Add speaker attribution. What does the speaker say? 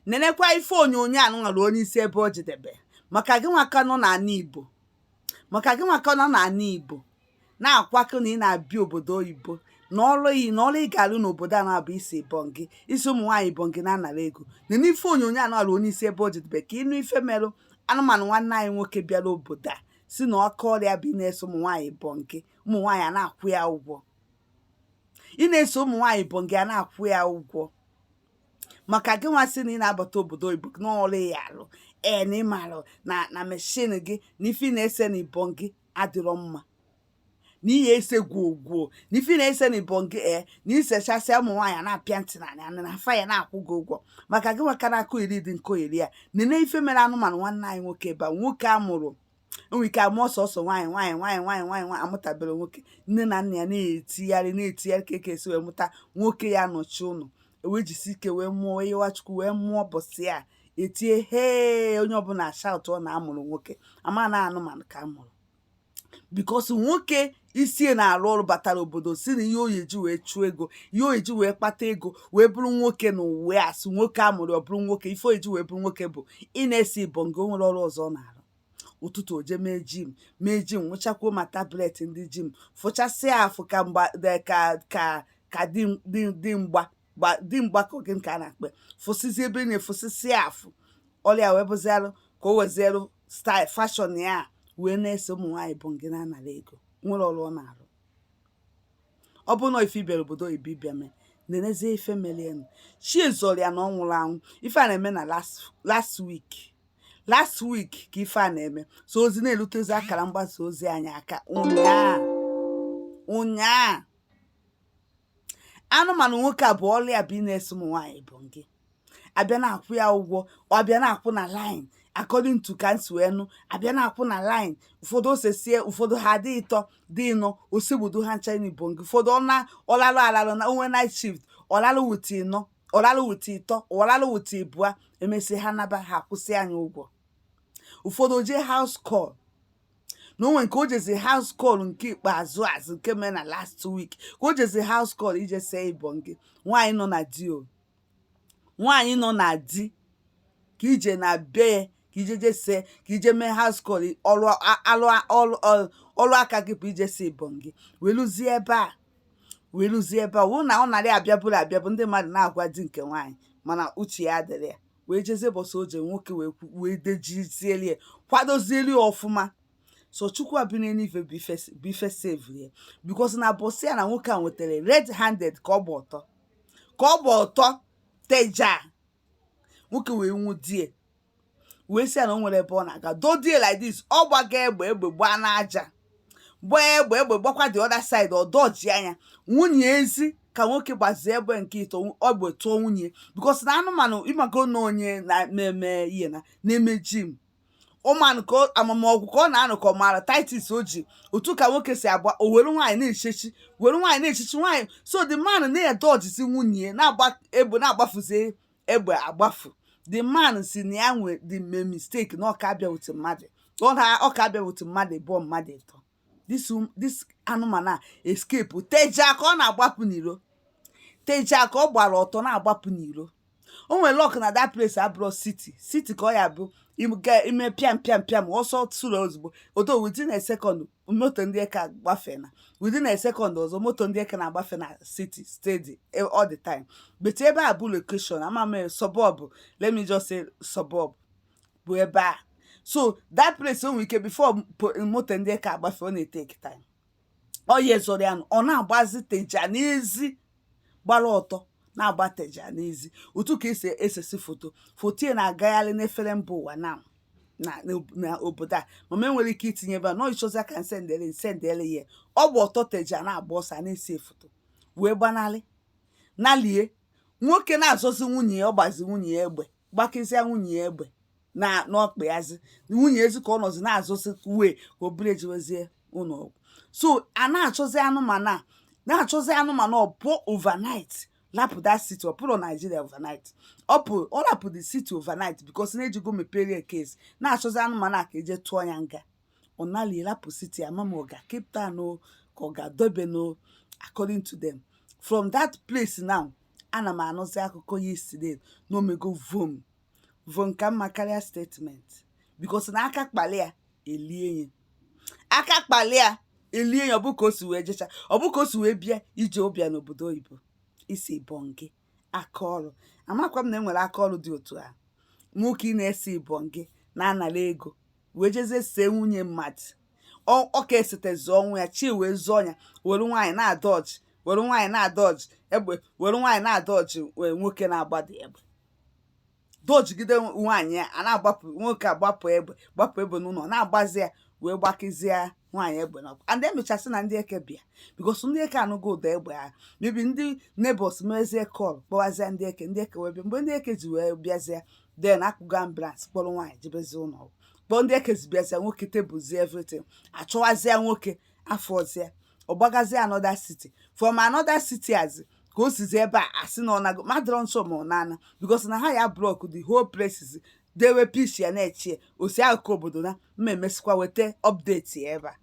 Speaker 1: nenekwa ife onyonyo anụ nwere onye isi ebe o jedebe maka gị nwaka nọ n'ala Igbo maka gị nwaka nọ n'ala Igbo na-akwakọ na ị na-abịa obodo oyibo na ọrụ ị ga-alụ n'obodo a na-abụ isi Ibongi isi ụmụ nwaanyị Ibongi na-anara ego nene ife onyonyo anụ nwere onye isi ebe o jedebe ka ịnụ ife merụ anụmanụ nwanne anyị nwoke bịara obodo a si na ọka ọrịa bụ ị na-eso ụmụ nwaanyị Ibongi ụmụ nwaanyị a na-akwụ ya ụgwọ ị na-eso ụmụ nwaanyị Ibongi a na-akwụ ya ụgwọ maka gị nwa sị na ị na-abata obodo oyibo n'ọrụ ya alụ na ịmarụ na meshin gị na ife ị na-ese na Ibongi adịrọ mma na ihe ese gwogwo na ife ị na-ese na Ibongi na isechasịa ụmụ nwaanyị na-apịa ntị na afa ya na-akwụ gị ụgwọ maka gị nwaka na-akụ iri dị nkọ iri ya nene ife mere anụmanụ nwanne anyị nwoke ebe a nwoke a mụrụ enwe ike amụọ sọsọ nwaanyị amụtabere nwoke nne na nna ya na-etigharị ka eke esi wee mụta nwoke ya nọchi ụnụ wee jisi ike wee mụọ Yewa Chukwu wee mụọ bọsị a etie hee onye ọbụla shout ọ na-amụrụ nwoke ama na anụmanụ ka amụrụ because nwoke isie na-arụ ọrụ batara obodo si na ihe oyeji wee chụọ ego ihe oyeji wee kpata ego wee bụrụ nwoke na uwe asị nwoke amụrụ ọ bụrụ nwoke ife oyeji wee bụrụ nwoke bụ ị na-esi Ibongi o nwere ọrụ ọzọ ọ na-arụ ụtụtụ oje mee jim nwụchakwuo ma tablet ndị jim fụchasịa afụ ka dimgba ka oge nke a na-akpe fụsịzi ebe ị na-efụsịsị afụ ọrịa wee bụzialụ ka o wezielụ style fashion ya wee na-ese ụmụ nwaanyị Ibongi na-anara ego nwere ọrụ ọ na-arụ ọ bụ na ife ibere obodo oyibo ịbịa mee nenezie ife melienu chi ezori ya na ọ nwụrụ anwụ ife a na-eme na last week ka ife a na-eme so ozi na-erutezi akara mgbasa ozi anyị aka ụnyaa anụmanụ nwoke a bụ ọrụ ya bụ ị na-ese ụmụ nwaanyị Ibongi abịa na-akwụ ya ụgwọ ọbịa na-akwụ na line according to ka nsi wee nụ abịa na-akwụ na line ụfọdụ osesie ụfọdụ ha dị ịtọ dị ịnọ osegbudu ha ncha n'Ibongi ụfọdụ ọlalụ na onwe night shift ọlalụ wute ịnọ ọlalụ wute ịtọ ọlalụ wute ịbụa emesi ha naba ha akwụsị anyị ụgwọ ụfọdụ oje house call na onwe nke o jezi house call nke ikpeazụ azụ nke mee na last week ka o jezi house call ije see Ibongi nwaanyị nọ na di ka ije na be ka ijeje see ka ije mee house call ọrụ aka gị bụ ije see Ibongi weluzie ebe a wụ na ọ narị abịabụ ndị mmadụ na-agwa di nke nwaanyị mana uche ya adịrị ya wee jezie bọsọ oje nwoke wee dejizielie kwadozieli ọfụma so Chukwu abi n'eluigwe bụ ife save because na bọsị ya na nwoke a nwetara red handed ka ọ gba ọtọ teja nwoke wee nwudie wee sị ya na o nwere ebe ọ na-aga dodie like this ọ gbaga egbe gbaa n'aja gbaa egbe gbakwa the other side ọ dọji anya nwunye ezi ka nwoke gbazie egbe nke ito ogbe tụọ nwunye because na anụmanụ ịmago na onye na-eme ihe na-eme jim ụmanụ ka amamọgwụ ka ọ na-anụ ka ọ maara titus o ji otu ka nwoke si agba o were nwaanyị na-echichi nwaanyị so the man na-edojizi nwunye na-agbafuzi egbe agbafu the man si na ya nwe the mistake na ọka abịa wute mmadụ ịbụọ mmadụ ịtọ this anụmanụ a escape teja ka ọ na-agbapụ n'iro teja ka ọ gbara ọtọ na-agbapụ n'iro o nwere lọk na that place abụrụ city ka ọ ya bụ ime pịam ọsọ tụrụ ozugbo odo within a second moto ndị eke agbafe na within a second ọzọ moto ndị eke na-agbafe na city steady all the time but ebe a bụ location amame suburb let me just say suburb bụ ebe a so that place o nwere ike before moto ndị eke agbafe ọ na-etake time ọ ya ezoro ya ọ na-agbazi teja n'ezi gbara ọtọ na-agba teja n'ezi otu ka esi esesi foto ya na-agagharị n'efere mba ụwa na obodo a mama enwere ike itinye ebe a nọ ịchọzi aka nsendele ya ọ bụ ọtọ teja na-agba ọsọ na-esi foto wee gbanarị nalie nwoke na-azọzi nwunye ya ọ gbazi nwunye ya egbe gbakịzịa nwunye ya egbe na n'ọkpa yazi nwunye ezi ka ọ nọzi na-azọzi wee ka o buru ejiwezie ụlọ ọgwụ so a na-achọzi anụmanụ ọ bụ overnight lapụ that city ọ pụrụ Nigeria overnight ọ lapụ the city overnight because na-ejigo mepere case na-achọzi anụmanụ a ka eje tụọ ya nga ọ nalie lapụ city amama ọ ga Cape Town ka ọ ga-dobe no according to them from that place now ana m anụzi akụkọ yesterday na omego vom bụ nka mma karịa statement, because na aka kpalia elie ya, aka kpalia elie ya. Ọ bụ ka o si wee jecha, ọ bụ ka o si wee bịa ije ụbịa n'obodo oyibo. Isi ibongi aka ọrụ. Amakwa m na enwere aka ọrụ dị otu a. Nwoke ị na-ese ibongi na-anara ego wee jezie see nwunye mmadụ. Ọ ka esetezi ọnwụ ya, chi wee zụọ ya, were nwaanyị na-adọji, were nwaanyị na-adọji egbe, were nwaanyị na-adọji nwoke na-agbada egbe. Dojigide nwaanyị ya, a na-agbapụ nwoke, agbapụ egbe n'ụlọ, na-agbazi ya wee gbakizie nwaanyị egbe n'ọkụ. And emechasị na ndị eke bịa, because ndị eke anụgo ụda egbe ha. Mebi ndị neighbors mezie kọl kpọwazie ndị eke wee bịa. Mgbe ndị eke ji wee bịazie, then akpụgo ambulance kpọrọ nwaanyị jebezi ụlọ. Kpọọ ndị eke ji bịazie, nwoke tebuzie everything, achọwazie nwoke afọzie, ọ gbagazie another city, from another city azi ka o sizi ebe a asị na ọ nago madụrọ nsọ ma ọ na-ana, because na ha ya block the whole places dewe peace ya na-echie osi akụkụ obodo na mma emesikwa weta update ya ebe a.